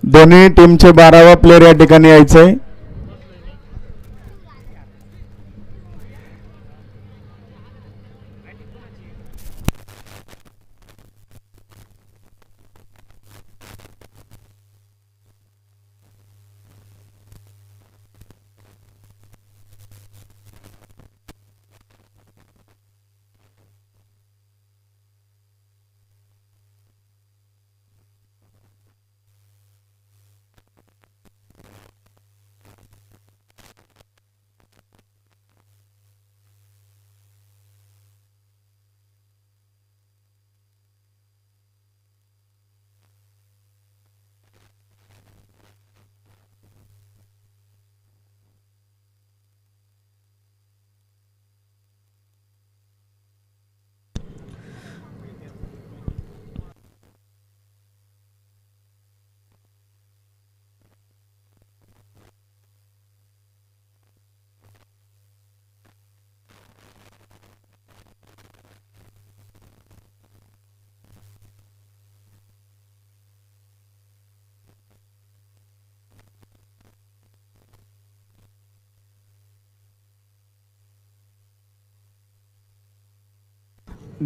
दोन्ही टीमचे 12वा प्लेयर या ठिकाणी यायचंय.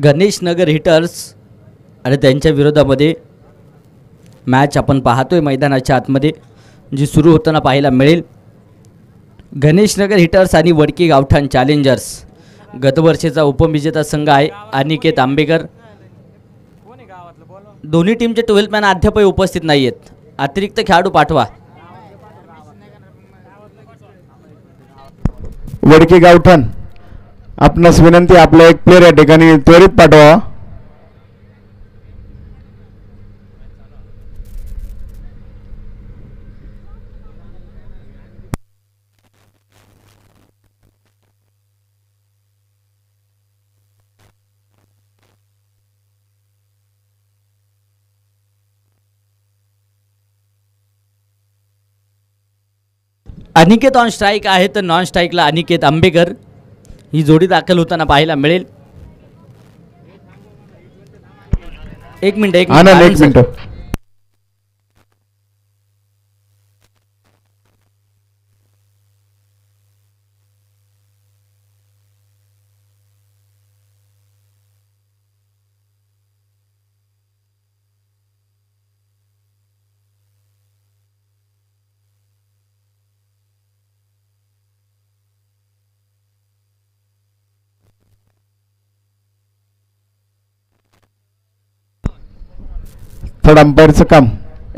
गणेश नगर हिटर्स आणि त्यांच्या विरोधामध्ये मॅच आपण पाहतोय मैदानाच्या आतमध्ये जी सुरू होताना पाहायला मिळेल. गणेश नगर हिटर्स आणि वडकी गावठाण चॅलेंजर्स गतवर्षीचा उपविजेता संघ आहे. अनिकेत आंबेकर. दोन्ही टीमचे 12 मॅन अद्यापही उपस्थित नाही आहेत. अतिरिक्त खेळाडू पाठवा. वडकी गावठाण आपणास विनंती, आपला एक प्लेयर या ठिकाणी त्वरित पाठवा. अनिकेत ऑन स्ट्राईक आहे तर नॉन स्ट्राईकला अनिकेत आंबेकर ही जोडी दाखल होताना पाहायला मिळेल. एक मिनिट थर्ड अंपायरचं काम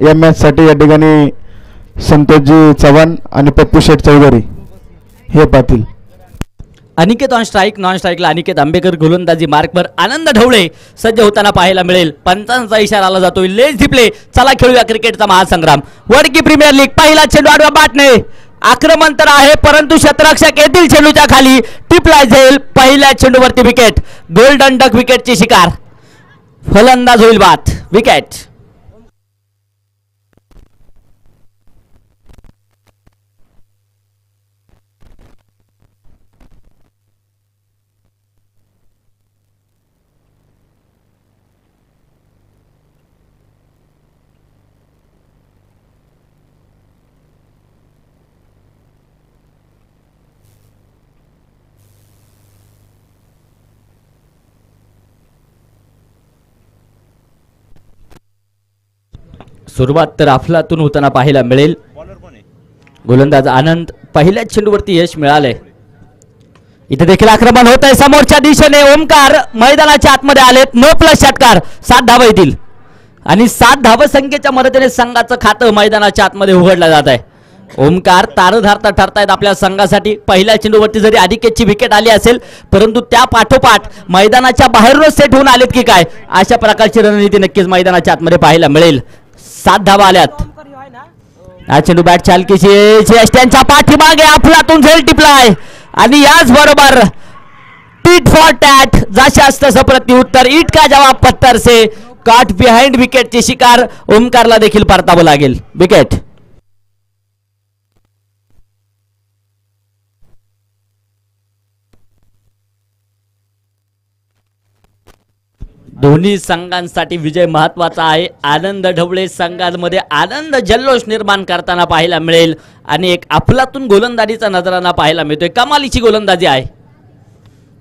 या मॅचसाठी या ठिकाणी संतोषजी चव्हाण आणि पप्पू शेठ चौधरी हे Patil. Aniket on strike, non स्ट्राईकला अनिकेत आंबेकर. गोलंदाजी मार्कवर आनंद ढवळे सज्ज होताना पाहायला मिळेल. पंचांचा इशारा आला जातोय. Let's play. चला खेळूया क्रिकेटचा महासंग्राम. वडकी प्रीमियर लीग पहिला चेंडू आडवा बॅटने. आक्रमण तर आहे परंतु शतरक्षक येथील चेंडूच्या खाली टिपला जाईल. पहिल्या चेंडूवरती विकेट. गोल्डन डक विकेटची शिकार. फलंदाज होईल बाद. विकेट. सुरुवात तर अफलातून होताना पाहायला मिळेल. गोलंदाज आनंद. पहिल्याच चेंडूवरती यश मिळाले. इथे देखील आक्रमण होत आहे समोरच्या दिशेने. ओमकार मैदानाच्या आतमध्ये आलेत. नो प्लस षटकार. 7 धावा येतील आणि 7 धाव संख्येच्या मदतीने संघाचं खातं मैदानाच्या आतमध्ये उघडलं जात आहे. ओमकार तारधारता ठरतायत आपल्या संघासाठी. पहिल्या चेंडूवरती जरी आधिक्याची विकेट आली असेल परंतु त्या पाठोपाठ मैदानाच्या बाहेरूनच सेट होऊन आलेत की काय अशा प्रकारची रणनीती नक्कीच मैदानाच्या आतमध्ये पाहायला मिळेल. 7 धावा आल्यात. हा चेंडू बॅट चालकीची त्यांच्या पाठीमागे अफलातून झेल टिपलाय आणि याच बरोबर टीट फॉर टॅट. जशास तसं प्रत्युत्तर. इट का जवाब पत्थर से. कॉट बिहाइंड विकेटची शिकार. ओमकारला देखील परतावं लागेल. विकेट. दोन्ही संघांसाठी विजय महत्वाचा आहे. आनंद ढवळे संघांमध्ये आनंद जल्लोष निर्माण करताना पाहायला मिळेल आणि एक अफलातून गोलंदाजीचा नजराना पाहायला मिळतोय. कमालीची गोलंदाजी आहे.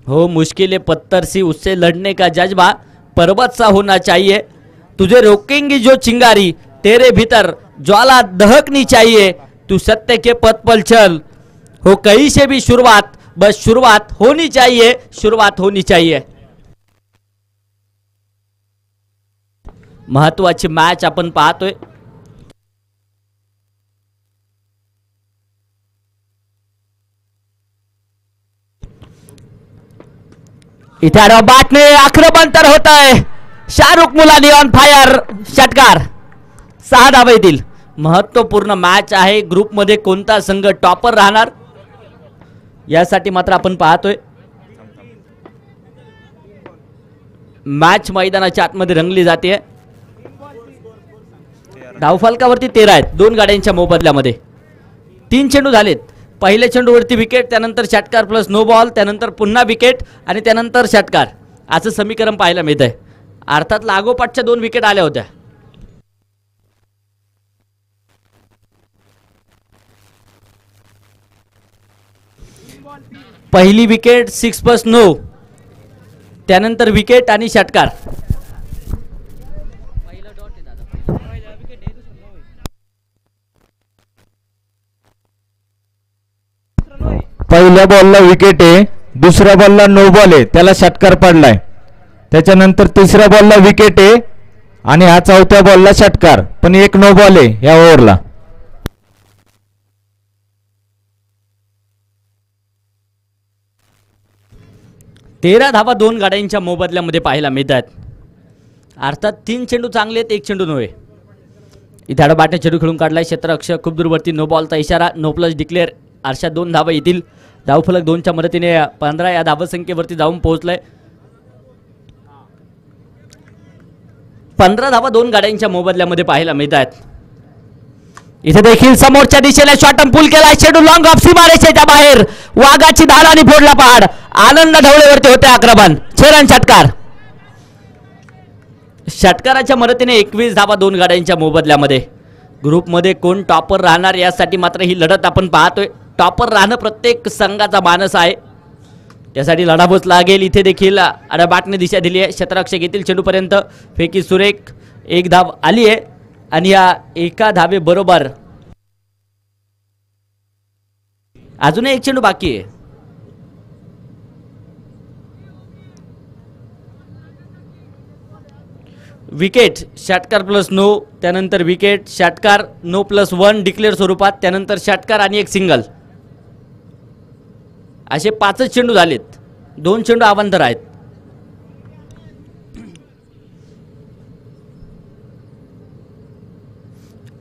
हो, मुश्किल पत्थर सी उससे लढने का जज्बा पर्वत सा होना चाहिए. तुझे रोकेंगी जो चिंगारी तेरे भीतर ज्वाला दहकनी चाहिए. तू सत्य के पथ पर चल. हो कहीं से भी शुरुआत, बस शुरुआत होनी चाहिए, शुरुआत होनी चाहिए. महत्वाची मॅच आपण पाहतोय. इथे बाटने आक्रमण तर होत आहे. शाहरुख मुलानी ऑन फायर. षटकार. 6 धावा येतील. महत्वपूर्ण मॅच आहे. ग्रुपमध्ये कोणता संघ टॉपर राहणार यासाठी मात्र आपण पाहतोय. मॅच मैदानाच्या आतमध्ये रंगली जाते. धावफलकावरती 13 आहेत. 2 गाड्यांच्या मोबदल्यामध्ये 3 चेंडू झालेत. पहिल्या चेंडूवरती विकेट, त्यानंतर षटकार प्लस नो बॉल, त्यानंतर पुन्हा विकेट आणि त्यानंतर षटकार असं समीकरण पाहायला मिळत आहे. अर्थात लागोपाठच्या 2 विकेट आल्या होत्या. पहिली विकेट 6 प्लस 9, त्यानंतर विकेट आणि षटकार. पहिल्या बॉलला विकेट आहे, दुसऱ्या बॉलला नो बॉल आहे, त्याला षटकार पडलाय. त्याच्यानंतर तिसऱ्या बॉलला विकेट आहे आणि हा चौथ्या बॉलला षटकार, पण एक नो बॉल आहे या ओव्हरला. तेरा धावा 2 गाड्यांच्या मोबदल्यामध्ये पाहायला मिळतात. अर्थात 3 चेंडू चांगले आहेत, 1 चेंडू नव्हे. इथे आडबाटने चेंडू खेळून काढलाय. क्षेत्ररक्षक खूप दूरवरती. नो बॉलचा इशारा. No plus declare. अर्षा 2 धावा येतील. धावफलक 2च्या मदतीने 15 या धावसंख्येवरती जाऊन पोहोचलाय. 15 धावा 2 गाड्यांच्या मोबदल्यामध्ये पाहायला मिळतात. इथे देखील समोरच्या दिशेने शॉटम पूल केलाय. चेंडू लॉंग ऑफ सीमारेषेच्या बाहेर. वाघाची धाड आणि फोडला पहाड. आनंद ढवळेवरती होते आक्रमण. छेरण षटकार. षटकाराच्या मदतीने 21 धावा 2 गाड्यांच्या मोबदल्यामध्ये. ग्रुपमध्ये कोण टॉपर राहणार यासाठी मात्र ही लढत आपण पाहतोय. टॉपर राहणं प्रत्येक संघाचा मानस आहे, त्यासाठी लढाबोच लागेल. इथे देखील अडबाटने दिशा दिली आहे. क्षेत्ररक्षक येथील चेंडूपर्यंत फेकी सुरेख. 1 धाव आली आहे आणि या एका धावे बरोबर अजूनही 1 चेंडू बाकी आहे. विकेट. षटकार प्लस नो, त्यानंतर विकेट, षटकार, नो प्लस 1 डिक्लेअर स्वरूपात, त्यानंतर षटकार आणि 1 सिंगल. असे 5च चेंडू झालेत. 2 चेंडू अवांतर आहेत.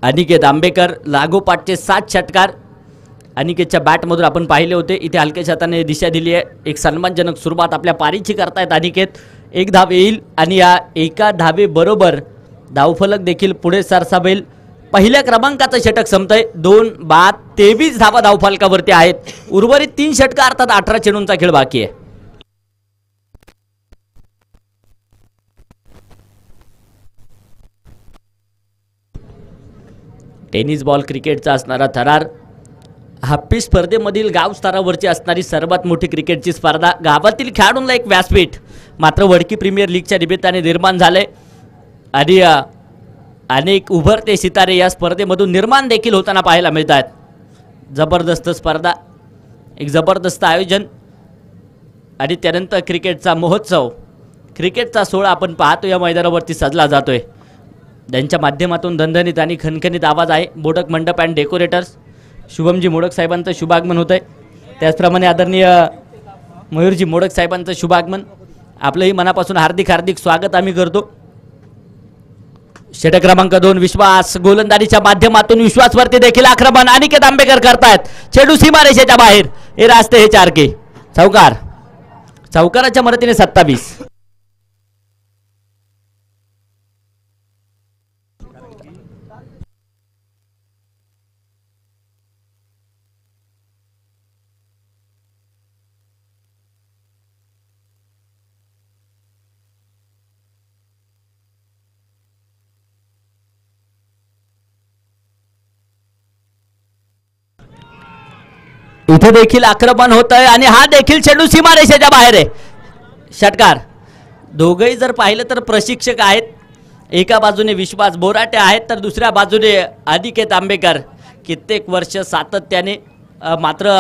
अनिकेत आंबेकर लागोपाठचे 7 षटकार अनिकेतच्या बॅटमधून आपण पाहिले होते. इथे हलक्याच्या हाताने दिशा दिली आहे. एक सन्मानजनक सुरुवात आपल्या पारीची करतायत अनिकेत. 1 धाव येईल आणि या एका धावे बरोबर धावफलक देखील पुढे सरसावेल. पहिल्या क्रमांकाचं षटक संपतंय. 2 बाद 23 धावा धावफलकावरती आहेत. उर्वरित 3 षटकार अर्थात 18 चेंडूंचा खेळ बाकी आहे. टेनिस बॉल क्रिकेटचा असणारा थरार. हप्पी स्पर्धेमधील गाव स्तरावरची असणारी सर्वात मोठी क्रिकेटची स्पर्धा. गावातील खेळाडूंना एक व्यासपीठ मात्र वडकी प्रीमियर लीगच्या निमित्ताने निर्माण झाले आणि अनेक उभरते सितारे या स्पर्धेमधून निर्माण देखील होताना पाहायला मिळतात. जबरदस्त स्पर्धा, एक जबरदस्त आयोजन आणि त्यानंतर क्रिकेटचा महोत्सव, क्रिकेटचा सोहळा आपण पाहतो या मैदानावरती सजला जातोय. त्यांच्या माध्यमातून दणदणीत आणि खणखणीत आवाज आहे. मोडक मंडप अँड डेकोरेटर्स शुभमजी मोडक साहेबांचं शुभागमन होत आहे. त्याचप्रमाणे आदरणीय मयूरजी मोडक साहेबांचं शुभागमन. आपलंही मनापासून हार्दिक हार्दिक स्वागत आम्ही करतो. षटक क्रमांक 2 विश्वास. गोलंदाजीच्या माध्यमातून विश्वासवरती देखील आक्रमण अनिकेत आंबेकर करतायत. चेंडू सीमारेषेच्या बाहेर. हे रास्ते हे 4 के. चौकार. चौकाराच्या मदतीने 27. इथे देखील आक्रमण होत आहे आणि हा देखील चेंडू सीमारेषेच्या बाहेर आहे. षटकार. दोघेही जर पाहिलं तर प्रशिक्षक आहेत. एका बाजूने विश्वास बोराटे आहेत तर दुसऱ्या बाजूने अनिकेत आंबेकर. कित्येक वर्ष सातत्याने मात्र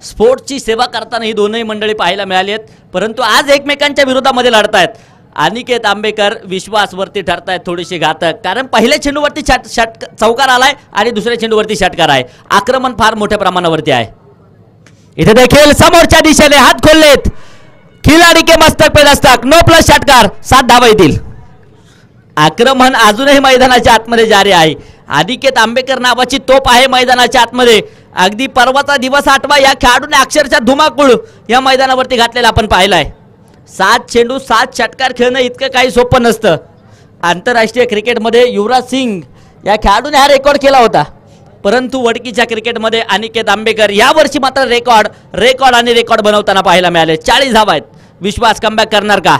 स्पोर्ट्सची सेवा करताना ही दोनही मंडळी पाहायला मिळाली आहेत, परंतु आज एकमेकांच्या विरोधामध्ये लढतायत. अनिकेत आंबेकर विश्वासवरती ठरतायत थोडीशी घातक, कारण पहिल्या चेंडूवरती चौकार आलाय आणि दुसऱ्या चेंडूवरती षटकार आहे. आक्रमण फार मोठ्या प्रमाणावरती आहे. इथे देखील समोरच्या दिशेने हात खोललेत. खिलाडी के मस्तक पे दस्तक. नो प्लस षटकार. 7 धावा येतील. आक्रमण अजूनही मैदानाच्या आतमध्ये जारी आहे. अनिकेत आंबेकर नावाची तोप आहे मैदानाच्या आतमध्ये. अगदी परवाचा दिवस आठवा या खेळाडूने अक्षरशः धुमाकूळ या मैदानावरती घातलेला आपण पाहिलाय. 7 चेंडू 7 षटकार खेळणं इतकं काही सोपं नसतं. आंतरराष्ट्रीय क्रिकेटमध्ये युवराज सिंग या खेळाडूने हा रेकॉर्ड केला होता, परंतु वडकीच्या क्रिकेटमध्ये अनिकेत आंबेकर यावर्षी मात्र रेकॉर्ड बनवताना पाहायला मिळाले. 40 धावा आहेत. विश्वास कमबॅक करणार का?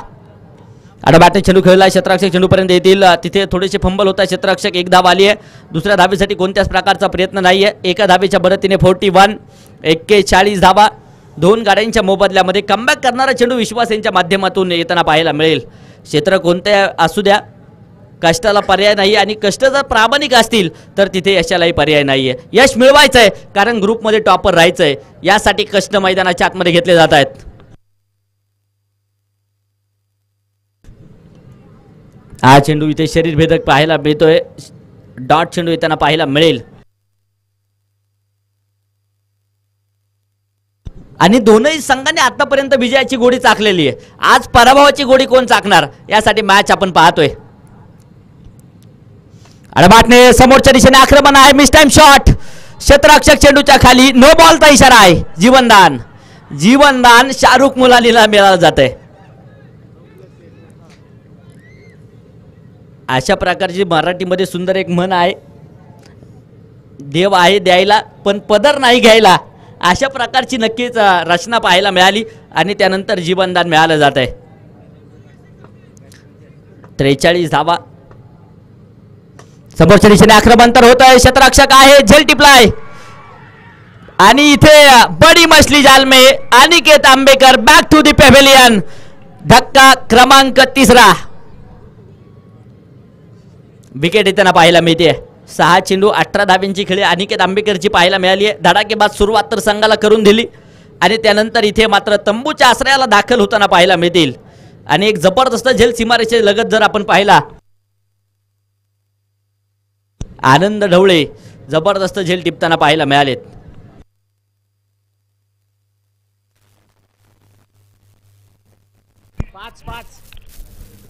आडबाटे चेंडू खेळला. क्षेत्ररक्षक चेंडूपर्यंत येतील. तिथे थोडेसे फंबल होता. क्षेत्ररक्षक 1 धाव आली आहे. दुसऱ्या धावेसाठी कोणत्याच प्रकारचा प्रयत्न नाही आहे. एका धावेच्या बरोबरीने 41. 41 धावा. 2 गाड्यांच्या मोबदल्यामध्ये कमबॅक करणारा चेंडू विश्वास यांच्या माध्यमातून येताना पाहायला मिळेल. क्षेत्र कोणते असू द्या, कष्टाला पर्याय नाही आणि कष्ट जर प्रामाणिक असतील तर तिथे यशालाही पर्याय नाही आहे. यश मिळवायचं आहे कारण ग्रुपमध्ये टॉपर राहायचं आहे. यासाठी कष्ट मैदानाच्या आतमध्ये घेतले जात आहेत. हा चेंडू इथे शरीरभेदक पाहायला मिळतोय. डॉट चेंडू येताना पाहायला मिळेल आणि दोनही संघांनी आतापर्यंत विजयाची गोडी चाकलेली आहे. आज पराभवाची गोडी कोण चाकणार यासाठी मॅच आपण पाहतोय. अडबाटने समोरच्या दिशेने आक्रमण आहे. Miss time shot. क्षेत्ररक्षक चेंडूच्या खाली. नो बॉलचा इशारा आहे. जीवनदान शाहरुख मुलानीला मिळालं जात आहे. अशा प्रकारची मराठीमध्ये सुंदर एक म्हण आहे, देव आहे द्यायला पण पदर नाही घ्यायला. अशा प्रकारची नक्कीच रचना पाहायला मिळाली आणि त्यानंतर जीवनदान मिळालं जात आहे. 43 धावा. समोरच्या दिशेने आक्रमण तर होत आहे. क्षेत्ररक्षक आहे. झेल टिपलाय आणि इथे बडी मछली जाल में Aniket Ambekar back to the pavilion. धक्का क्रमांक 3. विकेट येताना पाहायला मिळते. 6 चेंडू 18 धाव्यांची खेळी अनिकेत आंबेकरची पाहायला मिळाली आहे. धडाकेबाद सुरुवात तर संघाला करून दिली आणि त्यानंतर इथे मात्र तंबूच्या आश्रयाला दाखल होताना पाहायला मिळतील आणि एक जबरदस्त झेल सीमारेषे लगत जर आपण पाहिला. आनंद ढवळे जबरदस्त झेल टिपताना पाहायला मिळालेत.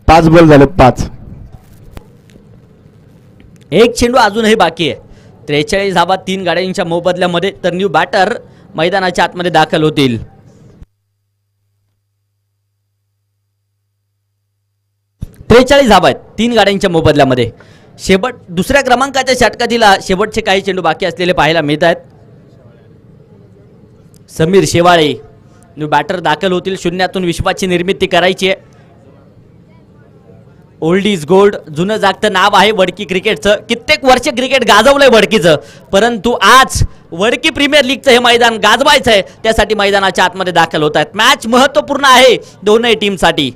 पाच बॉल झाले. 5. एक चेंडू अजूनही बाकी आहे. 43 धावा 3 गाड्यांच्या मोबदल्यामध्ये तर न्यू बॅटर मैदानाच्या आतमध्ये दाखल होतील. धावा आहेत 3 गाड्यांच्या मोबदल्यामध्ये. दुसऱ्या क्रमांकाच्या षटकातील शेवटचे काही चेंडू बाकी असलेले पाहायला मिळत आहेत. समीर शेवाळे न्यू बॅटर दाखल होतील. शून्यातून विश्वाची निर्मिती करायची आहे. Old is gold. जुनं जागतं नाव आहे वडकी क्रिकेटचं. कित्येक वर्ष क्रिकेट गाजवलंय वडकीचं, परंतु आज वडकी प्रीमियर लीगचं हे मैदान गाजवायचं आहे. त्यासाठी मैदानाच्या आतमध्ये दाखल होत आहेत. मॅच महत्त्वपूर्ण आहे दोनही टीमसाठी.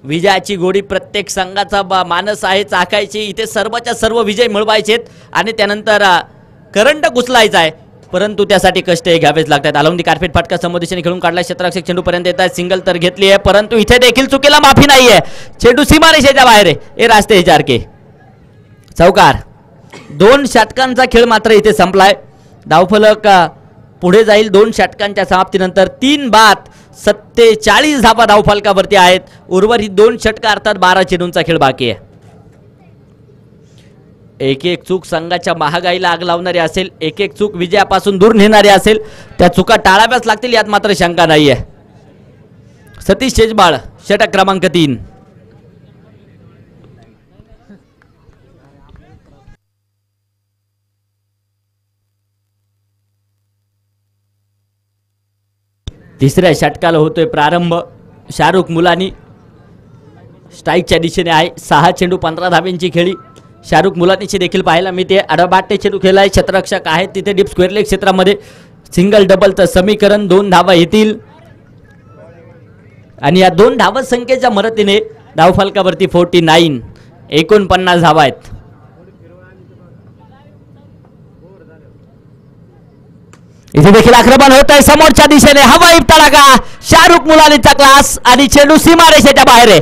विजयाची गोडी प्रत्येक संघाचा मानस आहे चाकायची. इथे सर्वच्या सर्व विजय मिळवायचे आणि त्यानंतर करंट घुसलायचा आहे, परंतु त्यासाठी कष्ट घ्यावेच लागतात. अलौंदी कार्पेट फाटका समोर दिशेने खेळून काढला. क्षेत्ररक्षक चेंडूपर्यंत येत आहे. सिंगल तर घेतली आहे, परंतु इथे देखील चुकीला माफी नाही आहे. चेंडू सीमारेषेच्या बाहेर आहे. हे रास्ते विचारके चौकार. 2 षटकांचा खेळ मात्र इथे संपलाय. धावफलक पुढे जाईल 2 षटकांच्या समाप्तीनंतर. 3 बाद 47 धावा धावफलकावरती आहेत. उर्वरित 2 षटक अर्थात 12 चेंडूंचा खेळ बाकी आहे. एक चूक संघाच्या महागाईला आग लावणारी असेल, एक चूक विजयापासून दूर नेणारी असेल. त्या चुका टाळाव्याच लागतील यात मात्र शंका नाही आहे. सतीश शेजबाळ षटक क्रमांक 3. तिसऱ्या षटकाला होतोय प्रारंभ. शाहरुख मुलानी स्ट्राईकच्या दिशेने आहे. 6 चेंडू 15 धाब्यांची खेळी शाहरुख मुलानीची देखील पाहायला मिळते. अडबाटे चेंडू खेळलाय. क्षेत्ररक्षक आहेत तिथे डीप स्क्वेअर लेग क्षेत्रामध्ये. सिंगल डबलचं समीकरण 2 धावा येतील आणि या 2 धावत संख्येच्या मदतीने धावफलकावरती 49 49 धावा आहेत. इथे देखील आक्रमण होत आहे समोरच्या दिशेने. हवाई तडाखा शाहरुख मुलानीचा क्लास आणि चेंडू सीमारेषेच्या बाहेर आहे.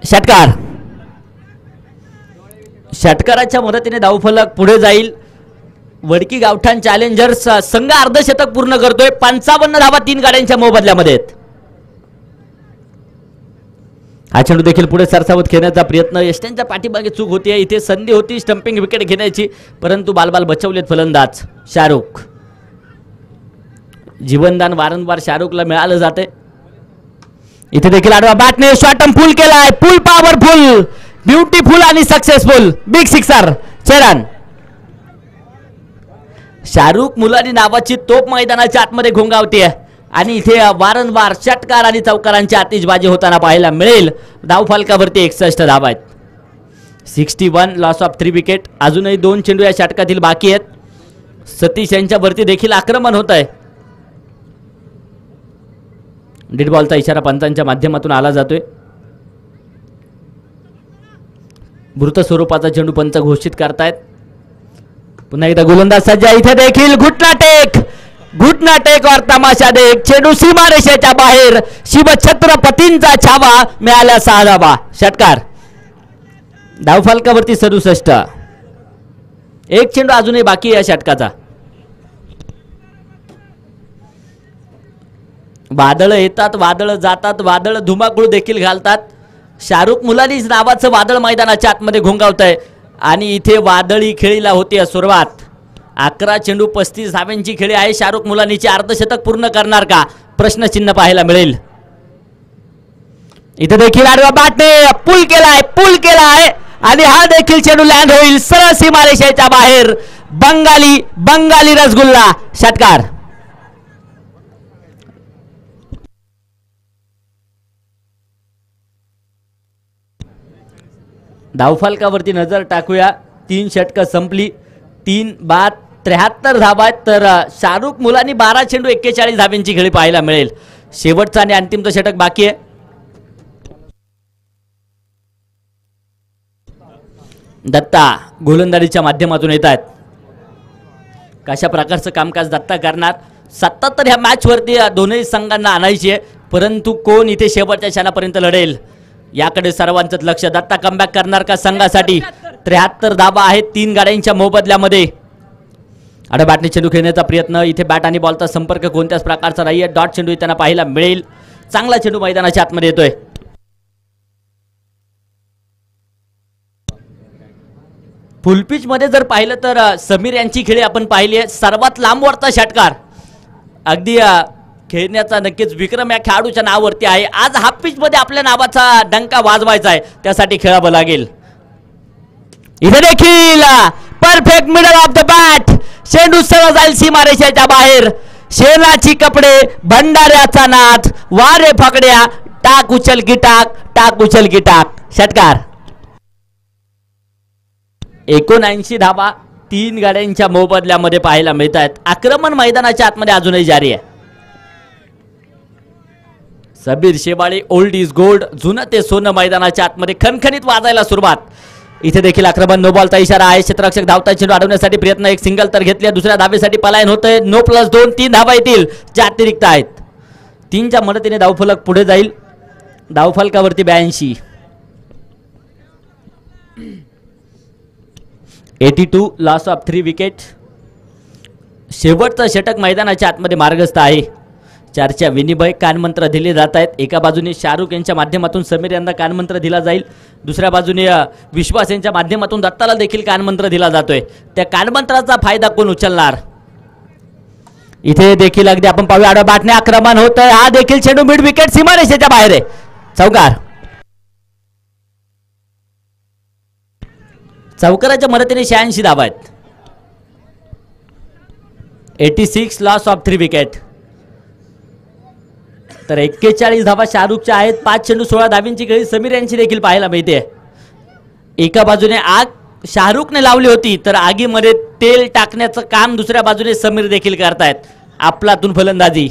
षटकार. षटकाराच्या मदतीने धावफलक पुढे जाईल. वडकी गावठाण चॅलेंजर्स संघ अर्धशतक पूर्ण करतोय. 55 धावा 3 गाड्यांच्या मोबदल्यामध्ये आहेत. हा चेंडू देखील पुढे सरसावत खेळण्याचा प्रयत्न. यष्ट्यांच्या पाठीमागे चूक होती. इथे संधी होती स्टंपिंग विकेट घेण्याची परंतु बालबाल बचवलेत फलंदाज शाहरुख. जीवनदान वारंवार शाहरुखला मिळालं जाते. इथे देखील आडवा बॅटने शॉटम फुल केलाय. फुल पॉवरफुल ब्युटीफुल आणि successful big sixer. Cheran. Shahrukh Mulani नावाची तोप मैदानाच्या आतमध्ये घोंगावते आणि इथे वारंवार षटकार आणि चौकारांची आतिषबाजी होताना पाहायला मिळेल. धावफलकावरती 61 धावा आहेत. 61 लॉस ऑफ 3 विकेट. अजूनही 2 चेंडू या षटकातील बाकी आहेत. सतीश यांच्यावरती देखील आक्रमण होत आहे. डेड बॉलचा इशारा पंचांच्या माध्यमातून आला जातोय. मृत स्वरूपाचा चेंडू पंच घोषित करतायत. पुन्हा एकदा गोलंदाज सज्ज. इथे देखील घुटना टेक और तमाशा देख. चेंडू सीमारेषेच्या बाहेर. शिवछत्रपतींचा छावा मिळाला 6 धावा. षटकार. धावफलकावरती 67. एक चेंडू अजूनही बाकी या षटकाचा. वादळ येतात, वादळ जातात, वादळ धुमाकूळ देखील घालतात. शाहरुख मुलानी नावाचं वादळ मैदानाच्या आतमध्ये घोंगावत आहे आणि इथे वादळी खेळीला होती सुरुवात. 11 चेंडू 35 धाव्यांची खेळी आहे. शाहरुख मुलानीचे अर्धशतक पूर्ण करणार का प्रश्नचिन्ह पाहायला मिळेल. इथे देखील आडवा बॅटने पुल केलाय आणि हा देखील चेंडू लँड होईल सरळ सीमारेषेच्या बाहेर. बंगाली रसगुल्ला. षटकार. धावफलकावरती नजर टाकूया. 3 षटकं संपली. 3 बाद 73 धावा आहेत. तर शाहरुख मुलानी 12 चेंडू 41 धाव्यांची खेळी पाहायला मिळेल. शेवटचं आणि अंतिमचं षटक बाकी आहे. दत्ता गोलंदाजीच्या माध्यमातून येत आहेत. कशा प्रकारचं कामकाज दत्ता करणार. 77 ह्या मॅच वरती दोन्ही संघांना आणायची आहे परंतु कोण इथे शेवटच्या क्षणापर्यंत लढेल याकडे सर्वांचंच लक्ष. दत्ता कमबॅक करणार का संघासाठी. 73 धावा आहेत 3 गाड्यांच्या मोबदल्यामध्ये. आडा बॅटने चेंडू खेळण्याचा प्रयत्न. इथे बॅट आणि बॉलचा संपर्क कोणत्याच प्रकारचा नाहीये. डॉट चेंडू त्यांना पाहायला मिळेल. चांगला चेंडू मैदानाच्या आतमध्ये येतोय. फुलपिच मध्ये जर पाहिलं तर समीर यांची खेळी आपण पाहिली आहे. सर्वात लांबवरचा षटकार. अगदी खेळण्याचा नक्कीच विक्रम या खेळाडूच्या नावावरती आहे. आज हाफ पिच मध्ये आपल्या नावाचा डंका वाजवायचा आहे त्यासाठी खेळावं लागेल. इथे देखील perfect middle of the bat. चेंडू सरळ जाईल सीमारेषेच्या बाहेर. शेणाची कपडे भंडाऱ्याचा नाच. वारे फकड्या टाक उचल की टाक उचल की टाक. षटकार. 79 धावा 3 गाड्यांच्या मोबदल्यामध्ये पाहायला मिळत आहेत. आक्रमण मैदानाच्या आतमध्ये अजूनही जारी आहे. Sabir Shewale old is gold. जुनं ते सोनं मैदानाच्या आतमध्ये खणखणीत वाजायला सुरुवात. इथे देखील आक्रमण नो बॉलचा इशारा आहे. क्षेत्ररक्षक धावता चेंडू अडवण्यासाठी प्रयत्न. एक सिंगल तर घेतली. दुसऱ्या धावेसाठी पलायन होतंय. नो +2 3 धावा येतील ज्या अतिरिक्त आहेत. 3च्या मदतीने धावफलक पुढे जाईल. धावफलकावरती 82. 82 लॉस ऑफ 3 विकेट. शेवटचं षटक मैदानाच्या आतमध्ये मार्गस्थ आहे. चर्चा विनिमय कानमंत्र दिले जात आहेत. एका बाजूने शाहरुख यांच्या माध्यमातून समीर यांना कानमंत्र दिला जाईल. दुसऱ्या बाजूने विश्वास यांच्या माध्यमातून दत्ताला देखील कानमंत्र दिला जातोय. त्या कानमंत्राचा फायदा कोण उचलणार. इथे देखील अगदी आपण पाहूया आडवा बॅटने आक्रमण होत आहे. हा देखील चेंडू मिड विकेट सीमारेषेच्या बाहेर आहे. चौकार. चौकाराच्या मदतीने 86 धावा आहेत. 86 लॉस ऑफ 3 विकेट. तर 41 धावा शाहरुखच्या आहेत. 5 चेंडू 16 धावींची खेळी समीर यांची देखील पाहायला मिळते. एका बाजूने आग शाहरुखने लावली होती तर आगीमध्ये तेल टाकण्याचं काम दुसऱ्या बाजूने समीर देखील करतायत. आपलातून फलंदाजी.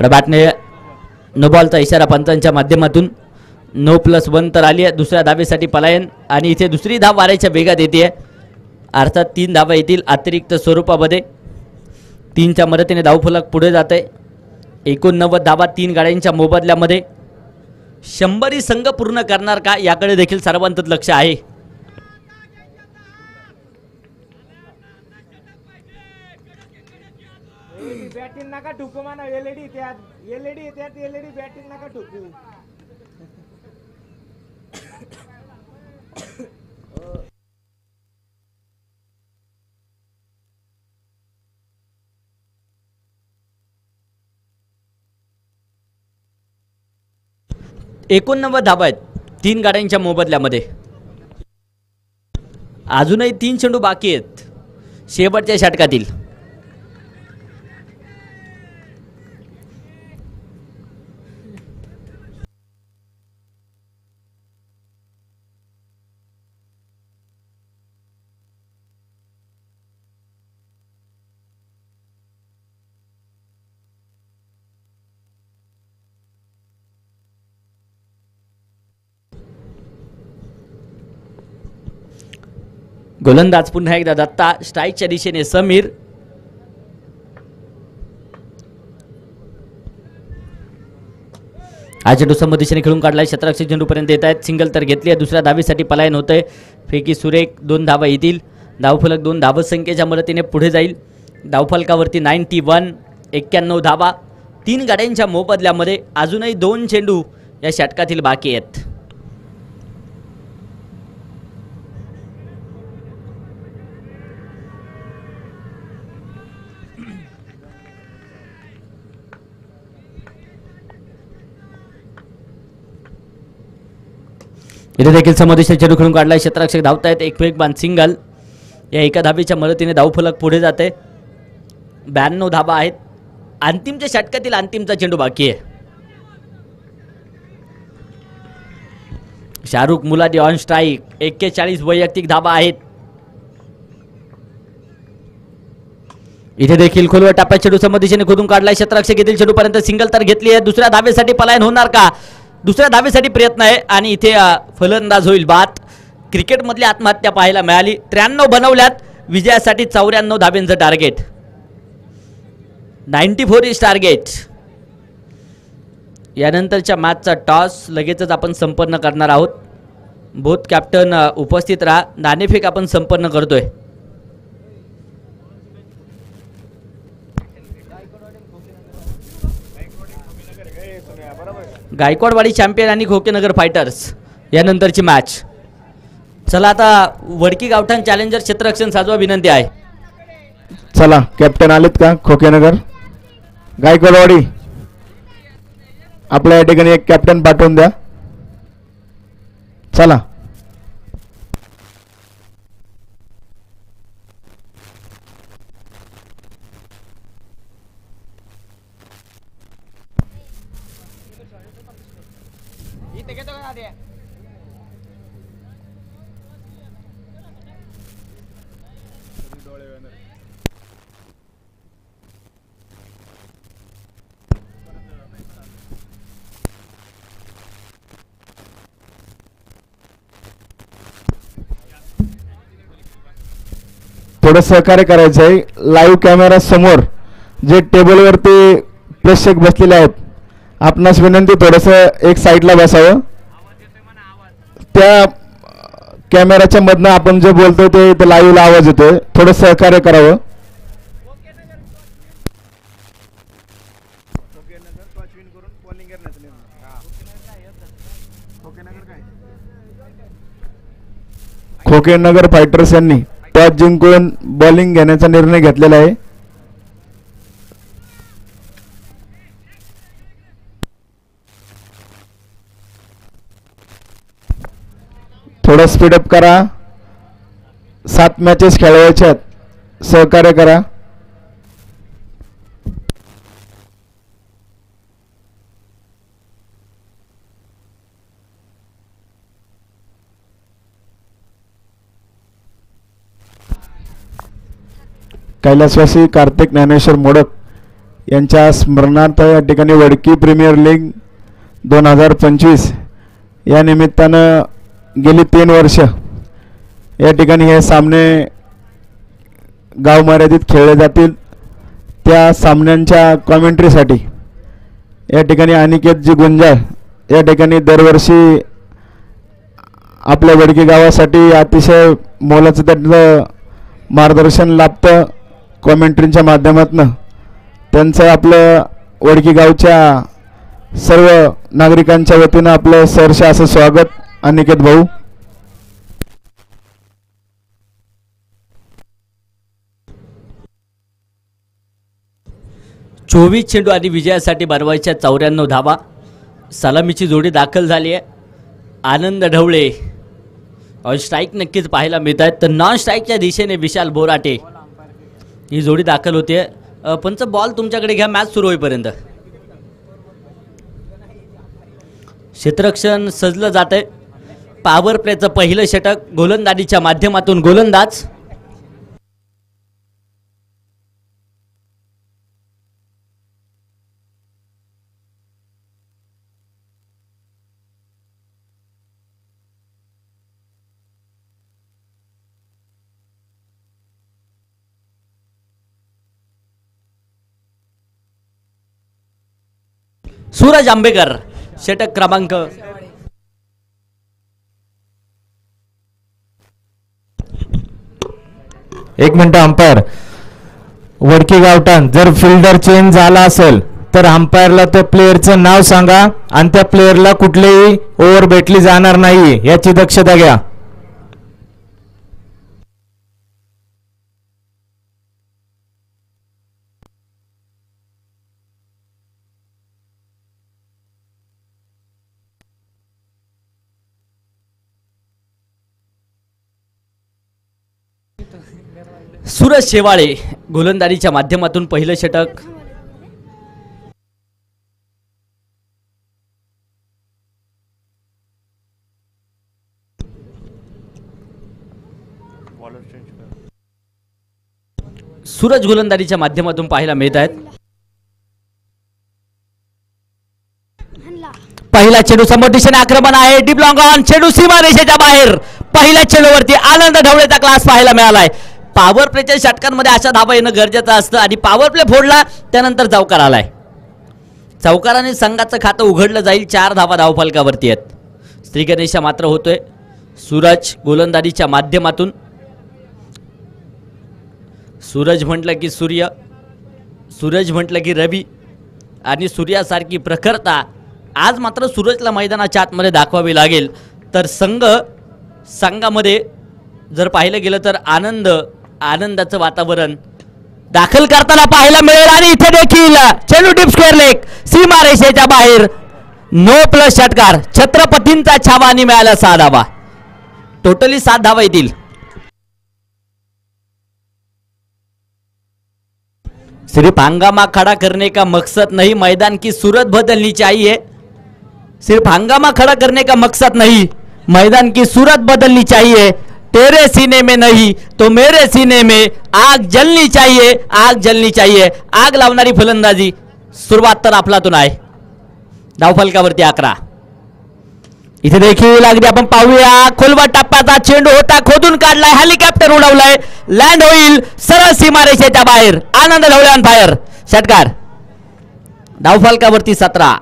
बॅटने नो बॉलचा इशारा पंचांच्या माध्यमातून. 9+1 तर आली आहे. दुसऱ्या धावेसाठी पलायन आणि इथे दुसरी धाव मारायच्या वेगात येते. अर्थात 3 धावा येतील अतिरिक्त स्वरूपामध्ये. 3च्या मदतीने धावफलक पुढे जाते. 89 धावा 3 गाड्यांच्या मोबदल्यामध्ये. 100 संघ पूर्ण करणार का याकडे देखील सर्वांचंच लक्ष आहे. बॅटिंग नका ठुकू म्हणा. एलईडी त्यात एलईडी बॅटिंग नका ठुकू. एकोणनव्वद धावा आहेत 3 गाड्यांच्या मोबदल्यामध्ये. अजूनही 3 चेंडू बाकी आहेत शेवटच्या षटकातील. गोलंदाज पुन्हा एकदा दत्ता. स्ट्राईकच्या दिशेने समीर. हा चेंडू समोर दिशेने खेळून काढलाय. क्षेत्ररक्षक चेंडूपर्यंत येत आहेत. सिंगल तर घेतली आहे. दुसऱ्या धावेसाठी पलायन होतंय. फेकी सुरेख. 2 धावा येतील. धावफलक 2 धावसंख्येच्या मदतीने पुढे जाईल. धावफलकावरती 91. 91 धावा 3 गाड्यांच्या मोबदल्यामध्ये. अजूनही 2 चेंडू या षटकातील बाकी आहेत. इथे देखील समोरच्या चेंडू खेळून काढलाय. क्षेत्ररक्षक धावतायत. एक वेगवान सिंगल. या एका धावेच्या मदतीने धावफलक पुढे जाते. 92 धावा आहेत. अंतिमच्या षटकातील अंतिमचा चेंडू बाकी आहे. Shahrukh मुलाडी on strike. 41 वैयक्तिक धावा आहेत. इथे देखील खोलवर टाप्यात चेंडू समोर दिशेने खोदून काढलाय. क्षेत्ररक्षक येथील चेंडूपर्यंत सिंगल तर घेतली आहे. दुसऱ्या धावेसाठी पलायन होणार का? दुसऱ्या धावेसाठी प्रयत्न आहे आणि इथे फलंदाज होईल बाद. क्रिकेटमधली आत्महत्या पाहायला मिळाली. 93 बनवल्यात. विजयासाठी 94 धावेंचं टार्गेट. 94 is target. यानंतरच्या मॅचचा टॉस लगेचच आपण संपन्न करणार आहोत. बोथ कॅप्टन उपस्थित राहा. नाणेफेक आपण संपन्न करतोय. गायकवाडवाडी चॅम्पियन आणि खोकेनगर फायटर्स यानंतरची मॅच. चला आता वडकी गावठाण चॅलेंजर क्षेत्ररक्षण साजवा विनंती आहे. चला कॅप्टन आलेत का खोकेनगर गायकवाडवाडी. आपल्या या ठिकाणी एक कॅप्टन पाठवून द्या. चला थोडं सहकार्य करायचं आहे. लाईव्ह कॅमेरा समोर जे टेबलवरती प्रेक्षक बसलेले आहेत आपणास विनंती थोडंसं एक साईडला बसावं. त्या कॅमेराच्या मधनं आपण जे बोलतोय ते लाईव्हला आवाज येतोय. थोडं सहकार्य करावं. खोकेनगर फायटर्स यांनी टॉस जिंकून बॉलिंग घेण्याचा निर्णय घेतलेला आहे. थोडं स्पीडअप करा. 7 मॅचेस खेळवायच्या आहेत. सहकार्य करा. कैलासवासी कार्तिक ज्ञानेश्वर मोडक यांच्या स्मरणार्थ या ठिकाणी वडकी प्रीमियर लीग 2025 या निमित्तानं गेली 3 वर्ष या ठिकाणी हे सामने गाव मर्यादित खेळले जातील. त्या सामन्यांच्या कॉमेंट्रीसाठी या ठिकाणी अनिकेतजी गुंजाळ या ठिकाणी दरवर्षी आपल्या वडकी गावासाठी अतिशय मोलाचं त्यातलं मार्गदर्शन लाभतं कॉमेंट्रीच्या माध्यमातून. त्यांचं आपलं वडकी गावच्या सर्व नागरिकांच्या वतीनं आपलं सहर्ष असं स्वागत. अनिकेत भाऊ. चोवीस चेंडू आणि विजयासाठी बनवायच्या 94 धावा. सलामीची जोडी दाखल झाली आहे. आनंद ढवळे ऑन स्ट्राईक नक्कीच पाहायला मिळत आहेत. तर नॉन स्ट्राईकच्या दिशेने विशाल बोराटे ही जोडी दाखल होते. पंच बॉल तुमच्याकडे घ्या मॅच सुरू होईपर्यंत. क्षेत्ररक्षण सजलं जात आहे. पॉवर प्लेचं पहिलं षटक गोलंदाजीच्या माध्यमातून गोलंदाज सूरज आंबेकर. षटक क्रमांक 1 मिनिट. अंपायर वडकी गावठाण जर फिल्डर चेंज झाला असेल तर अंपायरला त्या प्लेयरचं नाव सांगा आणि त्या प्लेयरला कुठलीही ओव्हर भेटली जाणार नाही याची दक्षता घ्या. सूरज शेवाळे गोलंदाजीच्या माध्यमातून पहिलं षटक. सूरज गोलंदाजीच्या माध्यमातून पाहायला मिळत आहेत. पहिला चेंडू समोर दिशेने आक्रमण आहे. Deep long on. चेंडू सीमा रेषेच्या बाहेर. पहिल्या चेंडूवरती आनंद ढवळेचा क्लास पाहायला मिळालाय. पॉवर प्लेच्या षटकांमध्ये अशा धावा येणं गरजेचं असतं आणि पॉवर प्ले फोडला त्यानंतर चौकार आलाय. चौकाराने संघाचं खातं उघडलं जाईल. 4 धावा धावफलकावरती आहेत. श्री गणेशा मात्र होतोय. सूरज गोलंदाजीच्या माध्यमातून. सूरज म्हटलं की सूर्य, सूरज म्हटलं की रवी आणि सूर्यासारखी प्रखरता आज मात्र सूरजला मैदानाच्या आतमध्ये दाखवावी लागेल. तर संघामध्ये जर पाहिलं गेलं तर आनंदाचं वातावरण दाखल करताना पाहायला मिळेल. आणि इथे देखील चेंडू डीप स्क्वेअर लेग सीमा रेषेच्या बाहेर. नो प्लस षटकार. छत्रपतींचा छावा आणि मिळाला 6 धावा. टोटली 7 धावा येतील. सिर्फ हंगामा खड़ा करने का मकसद नहीं, मैदान की सूरत बदलनी चाहिए. सिर्फ हंगामा खड़ा करने का मकसद नहीं, मैदान की सूरत बदलनी चाहिए. तेरे सीने में नहीं तो मेरे सीने में आग जलनी चाहिए, आग जलनी चाहिए. आग लावणारी फलंदाजी सुरुवात तर आपलातून आहे. धावफलकावरती 11. इथे देखील अगदी आपण पाहूया खोलवर टप्प्याचा चेंडू होता. खोदून काढलाय. हेलिकॉप्टर उडवलाय. लँड होईल सरळ सीमारेषेच्या बाहेर. आनंद ढवळे ऑन फायर. षटकार. धावफलकावरती 17.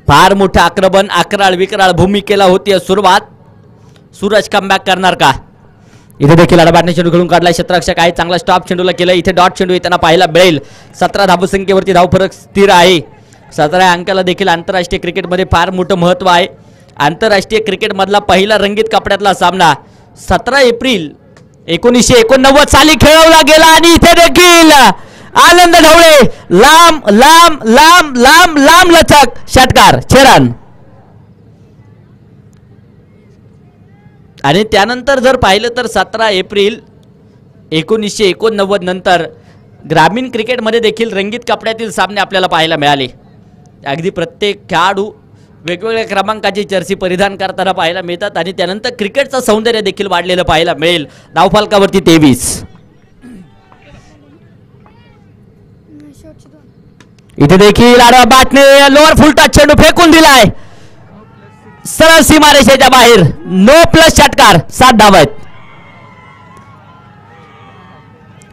फार मोठं आक्रमण. अकराळ विकराळ भूमिकेला होती सुरुवात. सूरज कमबॅक करणार का? इथे देखील अडबाटने चेंडू खेळून काढला. क्षेत्ररक्षक आहे. चांगला स्टॉप चेंडूला केलं. इथे डॉट चेंडू येताना पाहायला मिळेल. 17 धावसंख्येवरती धावफरक स्थिर आहे. 17 अंकाला देखील आंतरराष्ट्रीय क्रिकेटमध्ये फार मोठं महत्त्व आहे. आंतरराष्ट्रीय क्रिकेटमधला पहिला रंगीत कपड्यातला सामना 17 एप्रिल 1989 साली खेळवला गेला. आणि इथे देखील आनंद ढवळे लांब लांब लांब लांब लांब लचक षटकार. 6 रन. आणि त्यानंतर जर पाहिलं तर 17 एप्रिल 1989 नंतर ग्रामीण क्रिकेटमध्ये देखील रंगीत कपड्यातील सामने आपल्याला पाहायला मिळाले. अगदी प्रत्येक खेळाडू वेगवेगळ्या क्रमांकाची जर्सी परिधान करताना पाहायला मिळतात आणि त्यानंतर क्रिकेटचं सौंदर्य देखील वाढलेलं पाहायला मिळेल. धावफलकावरती 23. इथे देखील आडवा बॅटने लोअर फुल टच चेंडू फेकून दिलाय सरळ सीमारेषेच्या बाहेर. नो प्लस षटकार. 7 धावा आहेत.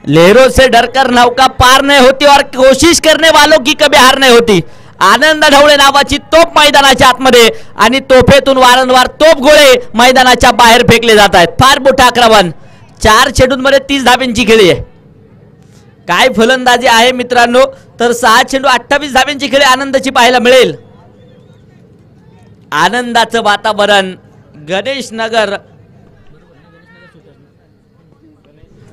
लहरों से डरकर नौका पार नहीं होती और कोशिश करने वालों की कभी हार नहीं होती. आनंद ढवळे नावाची तोप मैदानाच्या आतमध्ये आणि तोफेतून वारंवार तोप गोळे मैदानाच्या बाहेर फेकले जात आहेत. फार मोठा आक्रमण. 4 चेंडूंमध्ये 30 धाब्यांची खेळी आहे. काय फलंदाजी आहे मित्रांनो. तर 6 चेंडू 28 धाब्यांची खेळी आनंदाची पाहायला मिळेल. आनंदाचं वातावरण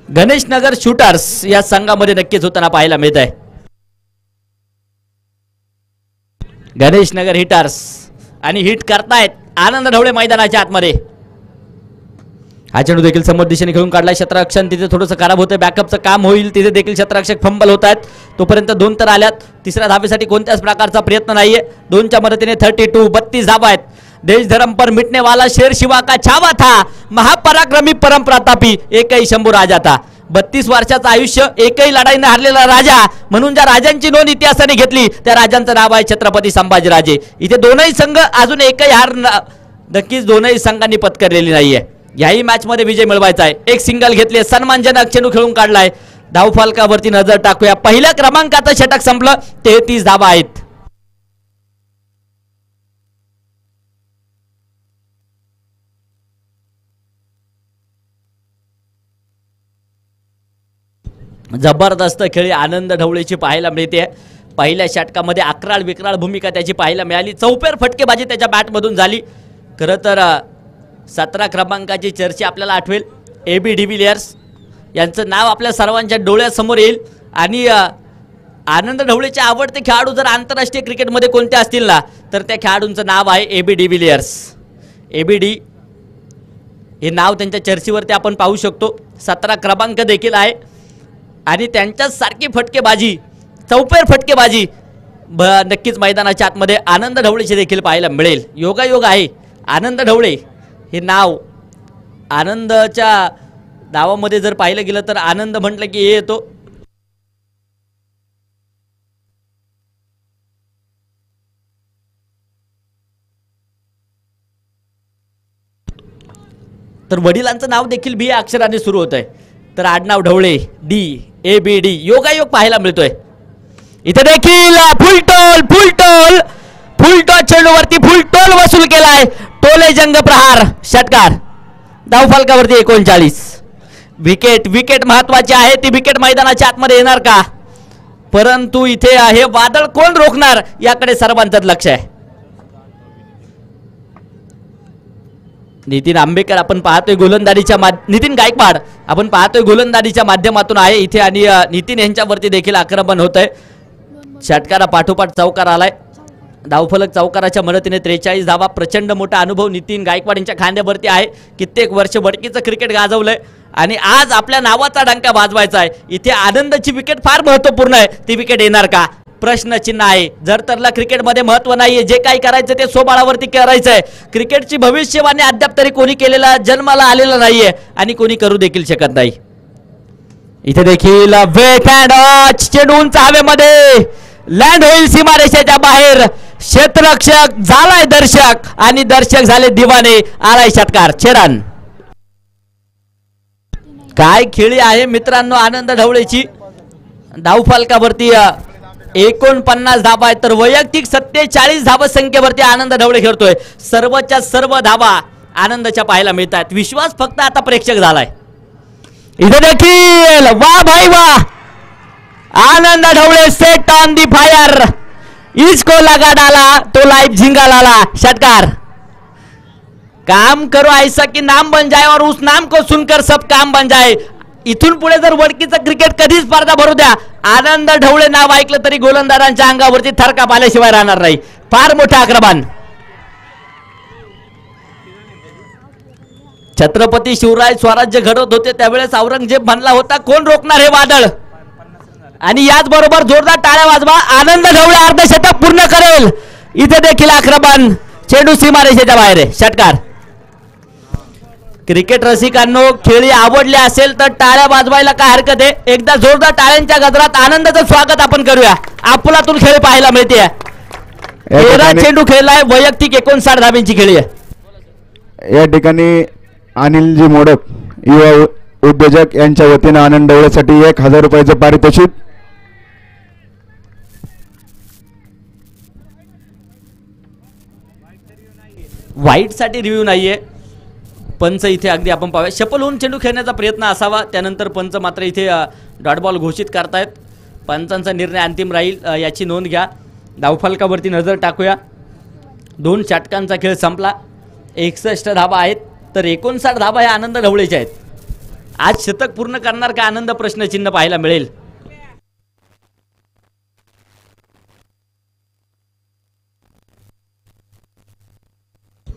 गणेशनगर शूटर्स या संघामध्ये नक्कीच होताना पाहायला मिळत आहे. गणेशनगर हिटर्स आणि हिट करतायत आनंद ढवळे मैदानाच्या आतमध्ये. हा चेंडू देखील समोर दिशेने खेळून काढलाय. क्षेत्ररक्षण तिथे थोडंसं खराब होतं. बॅकअपचं काम होईल तिथे देखील क्षेत्ररक्षक फंबल होत आहेत. तोपर्यंत 2 तर आल्यात. तिसऱ्या धावेसाठी कोणत्याच प्रकारचा प्रयत्न नाहीये. 2च्या मदतीने 32 धावा आहेत. देश धर्म पर मिटने वाला शेर शिवा का छावा था, महापराक्रमी परम प्रतापी एकही शंभू राजा था. 32 वर्षाचं आयुष्य, एकही लढाई न हारलेला राजा. म्हणून ज्या राजांची नोंद इतिहासाने घेतली त्या राजांचं नाव आहे छत्रपती संभाजीराजे. इथे दोनही संघ अजून एकही हार नक्कीच दोनही संघांनी पत्करलेली नाहीये. याही मॅच मध्ये विजय मिळवायचा आहे. एक सिंगल घेतले. सन्मानजनक चेंडू खेळून काढलाय. धावफलकावरती नजर टाकूया. पहिल्या क्रमांकाचं षटक संपलं. 33 धावा आहेत. जबरदस्त खेळी आनंद ढवळेची पाहायला मिळते. पहिल्या षटकामध्ये अकराळ विक्राळ भूमिका त्याची पाहायला मिळाली. चौफेर फटकेबाजी त्याच्या बॅटमधून झाली. खरं तर 17 क्रमांकाची चर्चा आपल्याला आठवेल. AB डिव्हिलियर्स यांचं नाव आपल्या सर्वांच्या डोळ्यासमोर येईल. आणि आनंद ढवळेचे आवडते खेळाडू जर आंतरराष्ट्रीय क्रिकेटमध्ये कोणते असतील ना तर त्या खेळाडूंचं नाव आहे AB डिव्हिलियर्स. ABD हे नाव त्यांच्या चर्चेवरती आपण पाहू शकतो. 17 क्रमांक देखील आहे. आणि त्यांच्याच सारखी फटकेबाजी, चौफेर फटकेबाजी नक्कीच मैदानाच्या आतमध्ये आनंद ढवळेचे देखील पाहायला मिळेल. योगायोग आहे. आनंद ढवळे हे नाव आनंदच्या नावामध्ये जर पाहिलं गेलं तर आनंद म्हटलं की हे येतो. तर वडिलांचं नाव देखील B या अक्षराने सुरू होत आहे. तर आडनाव ढवळे DABD योगायोग पाहायला मिळतोय. इथे देखील फुलटोल चेंडूवरती फुलटोल वसूल केलाय. टोले जंग प्रहार षटकार. धावफलकावरती 39. विकेट महत्वाची आहे. ती विकेट मैदानाच्या आतमध्ये येणार का. परंतु इथे हे वादळ कोण रोखणार याकडे सर्वांचंच लक्ष आहे. नितीन आंबेकर आपण पाहतोय गोलंदाजीच्या नितीन गायकवाड आपण पाहतोय गोलंदाजीच्या माध्यमातून आहे इथे. आणि नितीन यांच्यावरती देखील आक्रमण होत आहे. षटकारा पाठोपाठ चौकार आलाय. धावफलक चौकाराच्या मदतीने 43 धावा. प्रचंड मोठा अनुभव नितीन गायकवाड यांच्या खांद्यावरती आहे. कित्येक वर्ष वडकीचं क्रिकेट गाजवलंय आणि आज आपल्या नावाचा डंका वाजवायचा आहे. इथे आनंदाची विकेट फार महत्त्वपूर्ण आहे. ती विकेट येणार का प्रश्नचिन्ह आहे. जर तरला क्रिकेटमध्ये महत्त्व नाहीये. जे काही करायचं ते स्वबळावरती करायचं आहे. क्रिकेटची भविष्यवाणी अद्याप तरी कोणी केलेला जन्माला आलेला नाहीये आणि कोणी करू देखील शकत नाही. इथे देखील वेट अँड वॉच चेंडू उंच हवेमध्ये लँड होईल सीमारेषेच्या बाहेर. क्षेत्ररक्षक झालाय दर्शक आणि दर्शक झाले दिवाने. आलाय षटकार. छेरान काय खेळी आहे मित्रांनो आनंद ढवळेची. धावफलकावरती 49 धावा आहेत. तर वैयक्तिक 47 धावा संख्येवरती आनंद ढवळे खेळतोय. सर्वच्या सर्व धावा आनंदाच्या पाहायला मिळतात. विश्वास फक्त आता प्रेक्षक झालाय. इथे देखील वा भाई वा. Anand Dhawale set on the fire. इसको लगा डाला तो लाइफ झिंगा लाला. षटकार. काम करो ऐसा कि नाम बन जाए और उस नाम को सुनकर सब काम बन जाए. इथून पुढे जर वडकीचं क्रिकेट कधी स्पर्धा भरू द्या आनंद ढवळे नाव ऐकलं तरी गोलंदाजांच्या अंगावरती थरकाप आल्याशिवाय राहणार नाही. फार मोठं आक्रमण. छत्रपती शिवराय स्वराज्य घडवत होते त्यावेळेस औरंगजेब म्हणला होता कोण रोखणार हे वादळ. आणि याच बरोबर जोरदार टाळ्या वाजवा. आनंद ढवळे अर्धशतक पूर्ण करेल. इथे देखील आक्रमण चेंडू सीमारेषेच्या बाहेर आहे, षटकार. क्रिकेट रसिकांनो, खेळी आवडली असेल तर टाळ्या वाजवायला काय हरकत आहे. एकदा जोरदार टाळ्यांच्या गजरात आनंदाचं स्वागत आपण करूया. अफलातून खेळी पाहायला मिळते. 13 चेंडू खेळलाय, वैयक्तिक 59 धाब्यांची खेळी आहे. या ठिकाणी अनिलजी मोडक युवा उद्योजक यांच्या वतीनं आनंद डवळ्यासाठी 1000 रुपयाचं पारितोषिक. वाईट साठी रिव्ह्यू नाहीये. पंच इथे अगदी आपण पाहूया, शफल होऊन चेंडू खेळण्याचा प्रयत्न असावा. त्यानंतर पंच मात्र इथे डॉट बॉल घोषित करतायत. पंचांचा निर्णय अंतिम राहील, याची नोंद घ्या. धावफलकावरती नजर टाकूया. 2 षटकांचा खेळ संपला. 61 धाबा आहेत, तर 59 धाबा ह्या आनंद ढवळेच्या आहेत. आज शतक पूर्ण करणार का आनंद, प्रश्नचिन्ह पाहायला मिळेल.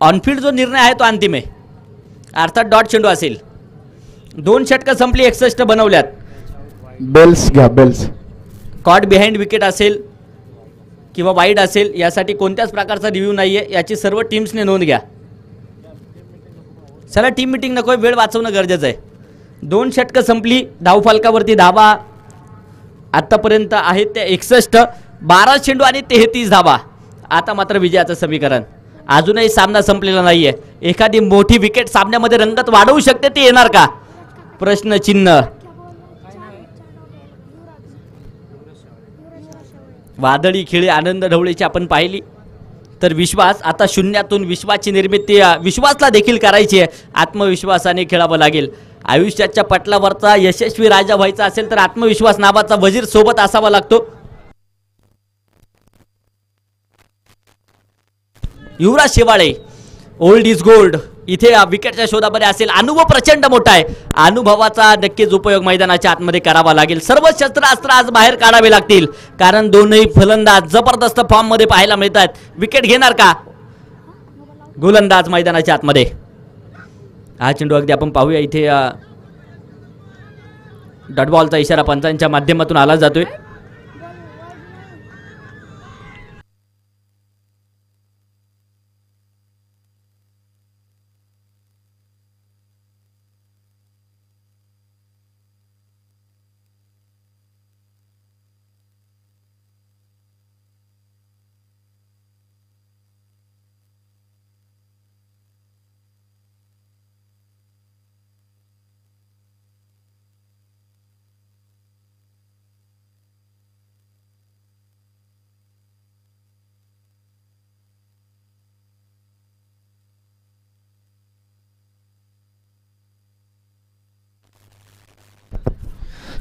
ऑनफिल्ड जो निर्णय आहे तो अंतिम आहे, अर्थात डॉट चेंडू असेल. 2 षटकं संपली, 61 बनवल्यात. बेल्स घ्या, बेल्स. कॉट बिहाइंड विकेट असेल किंवा वाईड असेल, यासाठी कोणत्याच प्रकारचा रिव्ह्यू नाहीये. याची सर्व टीम्सने नोंद घ्या. चला, टीम मिटिंग नको, वेळ वाचवणं गरजेचं आहे. 2 षटकं संपली, धावफलकावरती धाबा आतापर्यंत आहेत त्या 61, 12 चेंडू आणि 33 धाबा. आता मात्र विजयाचं समीकरण. अजूनही सामना संपलेला नाहीये. एखादी मोठी विकेट सामन्यामध्ये रंगत वाढवू शकते, ती येणार का, प्रश्नचिन्ह. वादळी खेळी आनंद ढवळेची आपण पाहिली, तर विश्वास आता शून्यातून विश्वाची निर्मिती विश्वासला देखील करायची आहे. आत्मविश्वासाने खेळावं लागेल. आयुष्याच्या पटलावरचा यशस्वी राजा व्हायचा असेल तर आत्मविश्वास नावाचा वजीर सोबत असावा लागतो. युवराज शेवाळे, ओल्ड इज गोल्ड, इथे विकेटच्या शोधामध्ये असेल. अनुभव प्रचंड मोठा आहे. अनुभवाचा नक्कीच उपयोग मैदानाच्या आतमध्ये करावा लागेल. सर्व शस्त्रास्त्र आज बाहेर काढावे लागतील, कारण दोनही फलंदाज जबरदस्त फॉर्म मध्ये पाहायला मिळतात. विकेट घेणार का गोलंदाज मैदानाच्या आतमध्ये. हा चेंडू अगदी आपण पाहूया. इथे डॉट बॉलचा इशारा पंचांच्या माध्यमातून आला जातोय.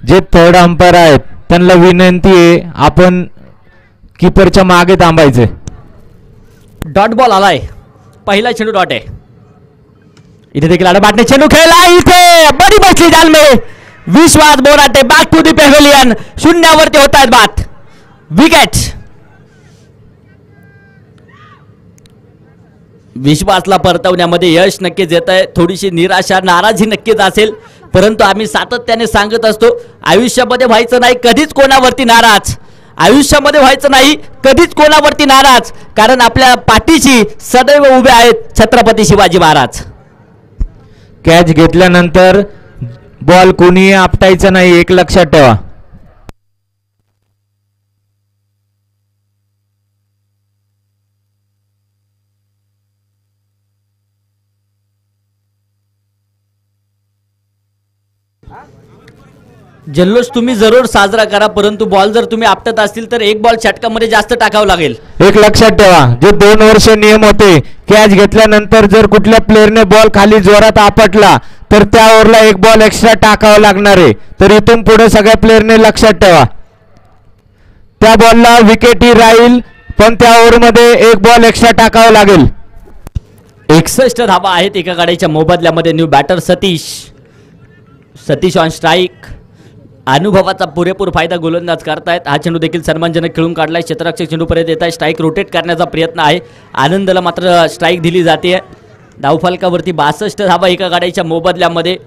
जे थर्ड अंपायर आहेत त्यांना विनंती आहे, आपण कीपरच्या मागे थांबायचे. डॉट बॉल आलाय, पहिला चेंडू डॉट आहे. इथे देखील आडबाटने चेंडू खेळला. इथे बडी बसली जाल में. विश्वास Borate back to the pavilion. शून्यावरती होत आहेत बात. विकेट. विश्वासला परतवण्यामध्ये यश नक्कीच येत आहे. थोडीशी निराशा, नाराजी नक्कीच असेल, परंतु आम्ही सातत्याने सांगत असतो, आयुष्यामध्ये व्हायचं नाही कधीच कोणावरती नाराज. आयुष्यामध्ये व्हायचं नाही कधीच कोणावरती नाराज, कारण आपल्या पाठीशी सदैव उभे आहेत छत्रपती शिवाजी महाराज. कॅच घेतल्यानंतर बॉल कोणीही आपटायचा नाही, एक लक्षात ठेवा. जल्लोष तुम्ही जरूर साजरा करा, परंतु बॉल जर तुम्ही आपटत असतील तर एक बॉल षटकामध्ये जास्त टाकावं लागेल. एक लक्षात ठेवा, जे 2 वर्ष नियम होते, कॅच घेतल्यानंतर जर कुठल्या प्लेअरने बॉल खाली जोरात आपटला तर त्या ओव्हरला एक बॉल एक्स्ट्रा टाकावा लागणार आहे. तर इथून पुढे सगळ्या प्लेअरने लक्षात ठेवा, त्या बॉलला विकेट ही राहील, पण त्या ओव्हरमध्ये एक बॉल एक्स्ट्रा टाकावा लागेल. 61 धावा आहेत एका गाड्याच्या मोबदल्यामध्ये. New batter Satish on strike. अनुभवाचा पुरेपूर फायदा गोलंदाज करतायत. हा चेंडू देखील सन्मानजनक खेळून काढलाय. क्षेत्ररक्षक चेंडूपर्यंत येत आहे. स्ट्राईक रोटेट करण्याचा प्रयत्न आहे. आनंदला मात्र स्ट्राईक दिली जाते. धावफलकावरती 62 धावा एका गाड्याच्या मोबदल्यामध्ये.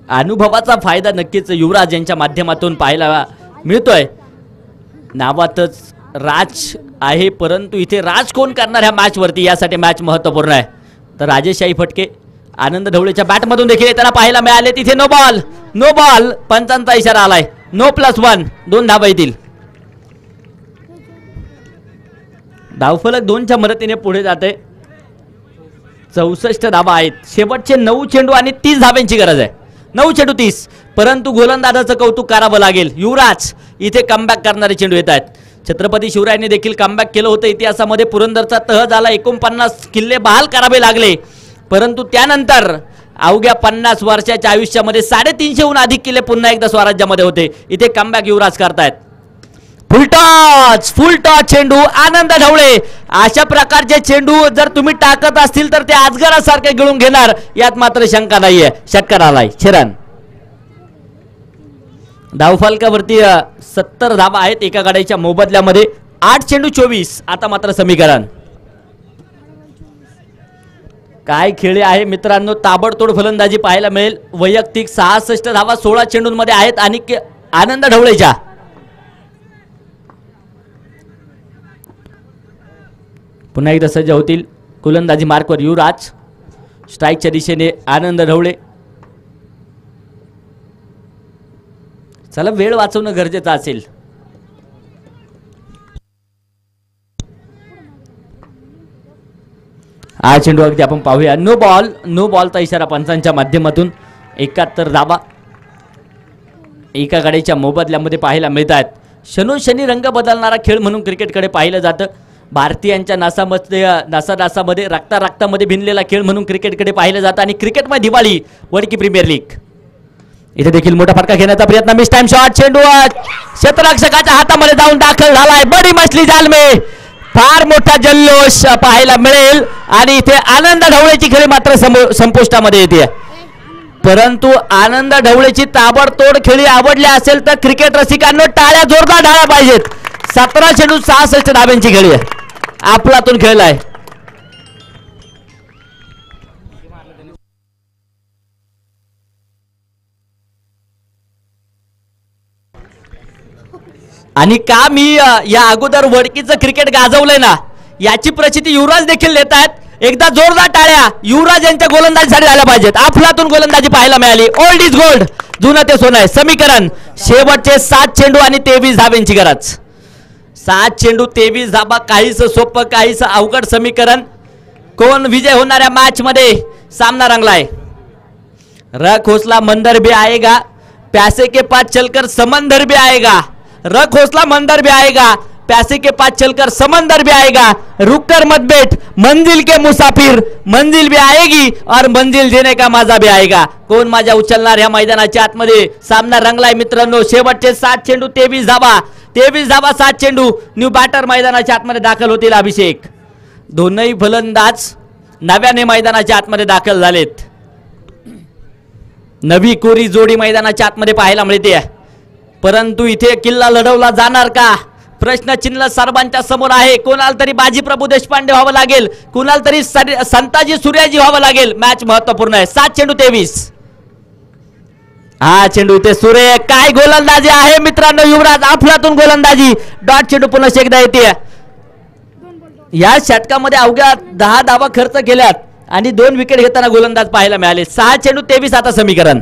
अनुभवाचा फायदा नक्कीच युवराज यांच्या माध्यमातून पाहायला मिळतोय. नावातच राज आहे, परंतु इथे राज कोण करणार ह्या मॅच वरती, यासाठी मॅच महत्त्वपूर्ण आहे. तर राजेशाही फटके आनंद ढवळेच्या बॅटमधून देखील येताना पाहायला मिळाले. तिथे नो बॉल, पंचांचा इशारा आलाय. नो +1, 2 धावा येतील. धावफलक 2च्या मदतीने पुढे जाते. 64 धावा आहेत. शेवटचे 9 चेंडू आणि 30 धाव्यांची गरज आहे. 9 चेंडू 30, परंतु गोलंदाजाचं कौतुक करावं लागेल. युवराज इथे कमबॅक करणारे चेंडू येत आहेत. छत्रपती शिवरायांनी देखील कमबॅक केलं होतं इतिहासामध्ये. पुरंदरचा तह झाला. 49 किल्ले बहाल करावे लागले, परंतु त्यानंतर अवघ्या 50 वर्षाच्या आयुष्यामध्ये 350हून अधिक किल्ले पुन्हा एकदा स्वराज्यामध्ये होते. इथे कमबॅक युवराज करतायत. फुल टॉच चेंडू आनंद ढवळे. अशा प्रकारचे चेंडू जर तुम्ही टाकत असतील तर ते अजगरासारखे गिळून घेणार, यात मात्र शंका नाहीये. षटकार आलाय. छेरन धावफलकावरती 70 धावा आहेत एका गाड्याच्या मोबदल्यामध्ये. 8 चेंडू 24. आता मात्र समीकरण काय खेळी आहे मित्रांनो. ताबडतोड फलंदाजी पाहायला मिळेल. वैयक्तिक 66 धावा 16 चेंडूंमध्ये आहेत आणि आनंद ढवळेच्या. पुन्हा एकदा सज्ज होतील. गोलंदाजी मार्कवर युवराज. स्ट्राईकच्या दिशेने आनंद ढवळे. चला, वेळ वाचवणं गरजेचं असेल. हा चेंडू अगदी आपण पाहूया. नो बॉलचा इशारा पंचांच्या माध्यमातून. 71 धावा एका गाडीच्या मोबदल्यामध्ये पाहायला मिळत आहेत. शनोशनी रंग बदलणारा खेळ म्हणून क्रिकेटकडे पाहिलं जातं. भारतीयांच्या नासामध्ये रक्तामध्ये भिनलेला खेळ म्हणून क्रिकेटकडे पाहिलं जातं. आणि क्रिकेटमध्ये दिवाळी वडकी प्रीमियर लीग. इथे देखील मोठा फटका घेण्याचा प्रयत्न. Miss time shot. चेंडू क्षेत्ररक्षकाच्या हातामध्ये जाऊन दाखल झालाय. बडी मछली जाल में. फार मोठा जल्लोष पाहायला मिळेल आणि इथे आनंद ढवळेची खेळी मात्र संपुष्टामध्ये येते. परंतु आनंद ढवळेची ताबडतोड खेळी आवडली असेल तर क्रिकेट रसिकांना टाळ्या जोरदार ढाळ्या पाहिजेत. 17 चेंडू 66 धाब्यांची खेळी आहे. आपलातून खेळलाय. आणि का मी या अगोदर वडकीचं क्रिकेट गाजवलंय ना, याची प्रचिती युवराज देखील देत आहेत. एकदा जोरदार टाळ्या युवराज यांच्या गोलंदाजीसाठी झाल्या पाहिजेत. आपलातून गोलंदाजी पाहायला मिळाली. ओल्ड इज गोल्ड, जुनं ते सोनं आहे. समीकरण शेवटचे 7 चेंडू आणि 23 धाब्यांची गरज. 7 चेंडू 23 धाबा. काहीच सोपं, काहीच अवघड समीकरण. कोण विजय होणाऱ्या मॅच मध्ये सामना रंगलाय. रख हौसला मंदर भी आएगा, प्यासे के पास चलकर समंदर भी आएगा. रख हौसला मंदर भी आएगा, प्यासे के पास चलकर समंदर भी आएगा. रुककर मत बैठ मंजिल के मुसाफिर, मंजिल भी आएगी और मंजिल देने का मजा भी आएगा. कोण माझ्या उचलणार या मैदानाच्या आतमध्ये. सामना रंगलाय मित्रांनो. शेवटचे 7 चेंडू 23 धाबा. 7 चेंडू. न्यू बॅटर मैदानाच्या आतमध्ये दाखल होतील. अभिषेक. दोनही फलंदाज नव्याने मैदानाच्या आतमध्ये दाखल झालेत. नवी कोरी जोडी मैदानाच्या आतमध्ये पाहायला मिळते. परंतु इथे किल्ला लढवला जाणार का, प्रश्नचिन्ह सर्वांच्या समोर आहे. कोणाला तरी बाजीप्रभू देशपांडे व्हावं लागेल, कोणाला तरी संताजी सूर्याजी व्हावं लागेल. मॅच महत्वपूर्ण आहे. 7 चेंडू 23. हा चेंडू इथे सूर्य. काय गोलंदाजी आहे मित्रांनो. युवराज आपलातून गोलंदाजी. डॉट चेंडू पुन्हा एकदा येते. या षटकामध्ये अवघ्या 10 धावा खर्च केल्यात आणि 2 विकेट घेताना गोलंदाज पाहायला मिळाले. 6 चेंडू 23. आता समीकरण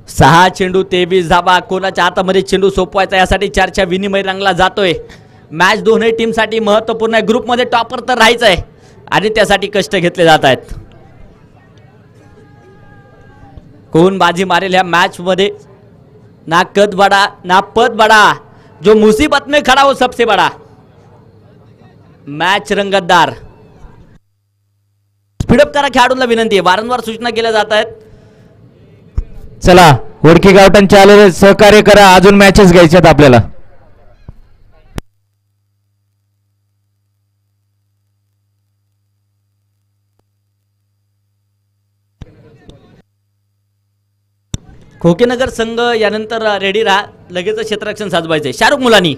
सहा चेंडू 23 धाबा. कोणाच्या हातामध्ये चेंडू सोपवायचा यासाठी चर्चा विनिमय रंगला जातोय. मॅच दोन्ही टीमसाठी महत्त्वपूर्ण आहे. ग्रुपमध्ये टॉपर तर राहायचं आहे आणि त्यासाठी कष्ट घेतले जात आहेत. कोण बाजी मारेल ह्या मॅच मध्ये. ना कद बडा ना पद बडा, जो मुसीबत में खडा हो सबसे बडा. मॅच रंगतदार. स्पीडअप करा खेळाडूंना विनंती आहे. वारंवार सूचना केल्या जात आहेत. चला, वडकी गावठाणचे आलेले सहकार्य करा. अजून मॅचेस घ्यायच्यात आपल्याला. खोकेनगर संघ यानंतर रेडी राहा. लगेच क्षेत्ररक्षण साजवायचंय. शाहरुख मुलानी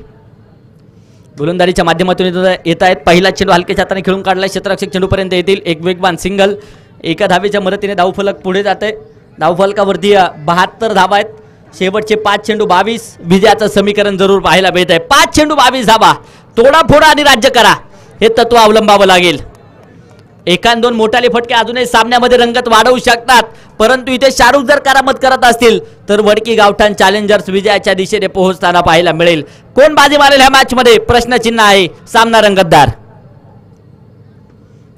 गोलंदाजीच्या माध्यमातून येत आहेत. पहिला चेंडू हलक्याच्या हाताने खेळून काढला, क्षेत्ररक्षक चेंडूपर्यंत येतील. एक वेगवान सिंगल, एका धावेच्या मदतीने धावफलक पुढे जाते. धावफलकावरती 72 धावा आहेत. शेवटचे 5 चेंडू 22. विजयाचं समीकरण जरूर पाहायला मिळत आहे. 5 चेंडू 22 धावा, तोडाफोडा आणि राज्य करा हे तत्व अवलंबावं लागेल. एकान दोन मोठाले फटके अजूनही सामन्यामध्ये रंगत वाढवू शकतात, परंतु इथे शाहरुख जर करामत करत असतील तर वडकी गावठाण चॅलेंजर्स विजयाच्या दिशेने पोहोचताना पाहायला मिळेल. कोण बाजी मारेल ह्या मॅच मध्ये प्रश्नचिन्ह आहे. सामना रंगतदार.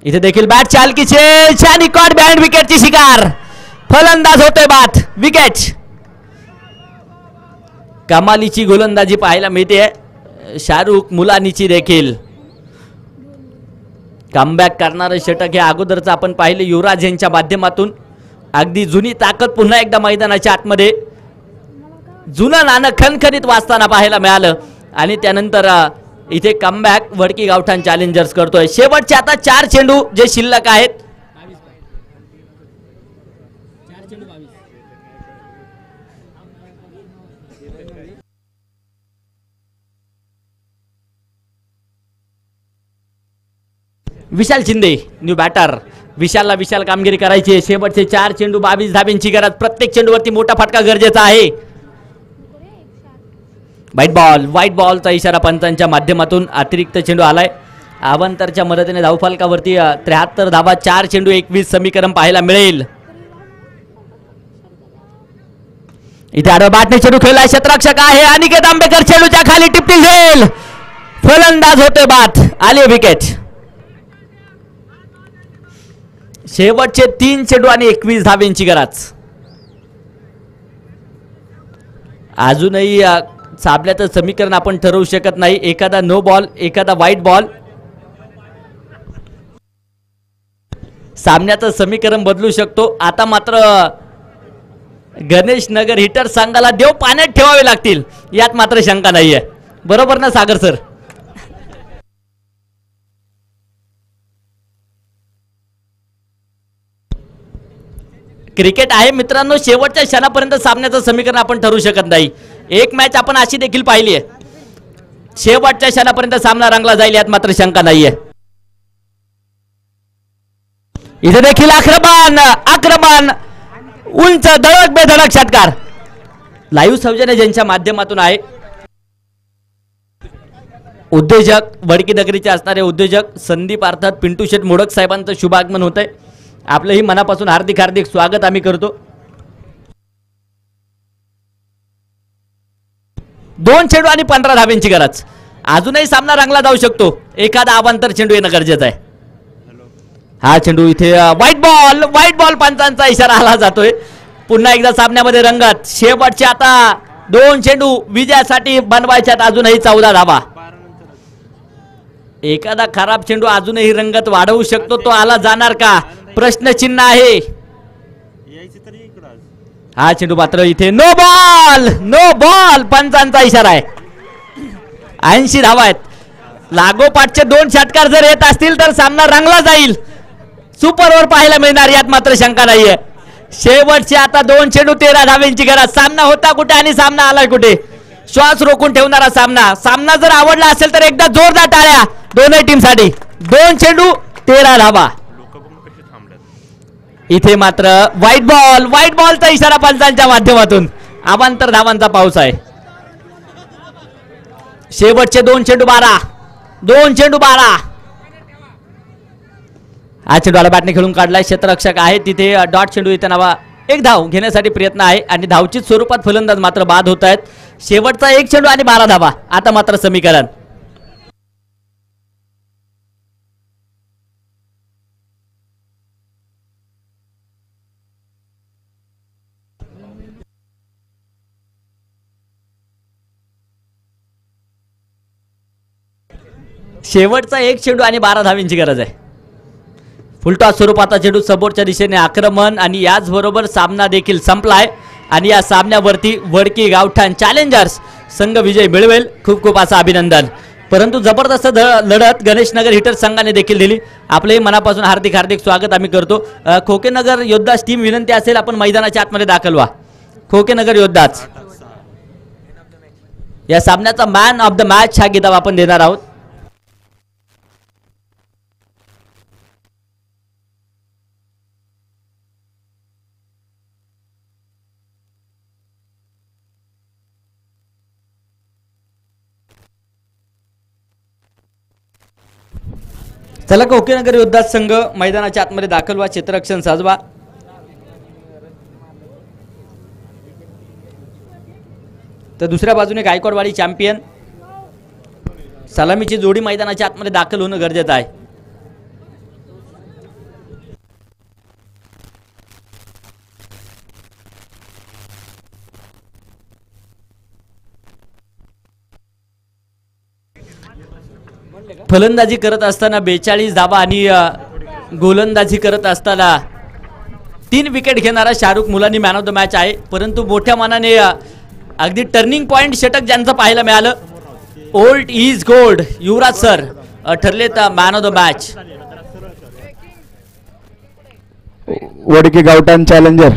इथे देखील बॅट चालकीचे छान कॉट बँड विकेटची शिकार. फलंदाज होतोय बाद. विकेट. कमालीची गोलंदाजी पाहायला मिळते शाहरुख मुलानीची देखील. कमबॅक करणारं षटक हे अगोदरचं आपण पाहिले युवराज यांच्या माध्यमातून. अगदी जुनी ताकद पुन्हा एकदा मैदानाच्या आतमध्ये जुनं नाणं खणखणीत वाचताना पाहायला मिळालं. आणि त्यानंतर इथे कमबॅक वडकी गावठाण चॅलेंजर्स करतोय. शेवटचे आता 4 चेंडू जे शिल्लक आहेत. विशाल शिंदे न्यू बॅटर. विशाल कामगिरी करायची आहे. शेवटचे 4 चेंडू 22 धाब्यांची गरज. प्रत्येक चेंडूवरती मोठा फटका गरजेचा आहे. व्हाईट बॉलचा इशारा पंचांच्या माध्यमातून. अतिरिक्त चेंडू आलाय. अवंतरच्या मदतीने धावफलकावरती 73 धावा, 4 चेंडू 21 समीकरण पाहायला मिळेल. इथे आडवा बॅटने चेंडू खेळला. क्षेत्ररक्षक आहे अनिकेत आंबेकर. चेंडूच्या खाली टिप्पी घेईल. फलंदाज होते बाद. आली विकेट. शेवटचे 3 चेंडू आणि 21 धाब्यांची गरज. अजूनही साबल्याचं समीकरण आपण ठरवू शकत नाही. एखादा नो बॉल, एखादा व्हाईट बॉल. सामन्याचं समीकरण बदलू शकतो. आता मात्र गणेश नगर हिटर संघाला देव पाण्यात ठेवावे लागतील यात मात्र शंका नाहीये. बरोबर ना सागर सर? क्रिकेट आहे मित्रांनो. शेवटच्या क्षणापर्यंत सामन्याचं समीकरण आपण ठरवू शकत नाही. एक मॅच आपण अशी देखील पाहिली आहे. शेवटच्या क्षणापर्यंत सामना रंगला जाईल यात मात्र शंका नाहीये. इथे देखील आक्रमण उंच धडक बेधडक षटकार. लाईव्ह सौजन्य ज्यांच्या माध्यमातून आहे. उद्योजक वडकी नगरीचे असणारे उद्योजक संदीप अर्थात पिंटू शेठ मोडक साहेबांचं शुभागमन होत आहे. आपलंही मनापासून हार्दिक स्वागत आम्ही करतो. 2 चेंडू आणि 15 धाब्यांची गरज. अजूनही सामना रंगला जाऊ शकतो. एखादा अवांतर चेंडू येणं गरजेचं आहे. हा चेंडू इथे व्हाईट बॉल पंचांचा इशारा आला जातोय. पुन्हा एकदा सामन्यामध्ये रंगत. शेवटचे आता 2 चेंडू विजयासाठी बनवायच्यात. अजूनही 14 धावा. एखादा खराब चेंडू अजूनही रंगत वाढवू शकतो. तो आला जाणार का प्रश्नचिन्ह आहे. हा चेंडू मात्र इथे नो बॉल पंचांचा इशारा आहे. 80 धावा आहेत. लागोपाठचे 2 षटकार जर येत असतील तर सामना रंगला जाईल. सुपर ओव्हर पाहायला मिळणार यात मात्र शंका नाहीये. शेवटचे आता 2 चेंडू 13 धाव्यांची गरज. सामना होता कुठे आणि सामना आलाय कुठे. श्वास रोखून ठेवणारा सामना जर आवडला असेल तर एकदा जोरदार टाळ्या दोन्ही टीमसाठी. 2 चेंडू 13 धावा. इथे मात्र व्हाईट बॉलचा इशारा पंचांच्या माध्यमातून. अवांतर धावांचा पाऊस आहे. शेवटचे 2 चेंडू 12. हा चेंडूला बॅटने खेळून काढलाय. क्षेत्ररक्षक आहे तिथे. डॉट चेंडू इथे नावा. 1 धाव घेण्यासाठी प्रयत्न आहे आणि धावचीत स्वरूपात फलंदाज मात्र बाद होत आहेत. शेवटचा 1 चेंडू आणि 12 धावा. आता मात्र समीकरण. शेवटचा 1 चेंडू आणि 12 धावांची गरज आहे. फुलटॉस स्वरूपाचा चेंडू समोरच्या दिशेने आक्रमण आणि याचबरोबर सामना देखील संपलाय. आणि या सामन्यावरती वडकी गावठाण चॅलेंजर्स संघ विजय मिळवेल. खूप असं अभिनंदन. परंतु जबरदस्त लढत गणेश नगर हिटर संघाने देखील दिली. आपले मनापासून हार्दिक स्वागत आम्ही करतो. खोकेनगर योद्धाच टीम विनंती असेल आपण मैदानाच्या आतमध्ये दाखल व्हा. खोकेनगर योद्धाच या सामन्याचा मॅन ऑफ द मॅच हा किताब आपण देणार आहोत. चला कोकीनगर योद्धा संघ मैदानाच्या आतमध्ये दाखल व्हा, क्षेत्ररक्षण साजवा. तर दुसऱ्या बाजूने गायकवाडवाडी चॅम्पियन. सलामीची जोडी मैदानाच्या आतमध्ये दाखल होणं गरजेचं आहे. फलंदाजी करत असताना 42 धावा आणि गोलंदाजी करत असताना 3 विकेट घेणारा शाहरुख मुलानी मॅन ऑफ द मॅच आहे. परंतु मोठ्या मानाने अगदी टर्निंग पॉइंट षटक ज्यांचं पाहायला मिळालं, old is gold Yuvraj sir ठरले तर man of the match. Wadki गावठाण चॅलेंजर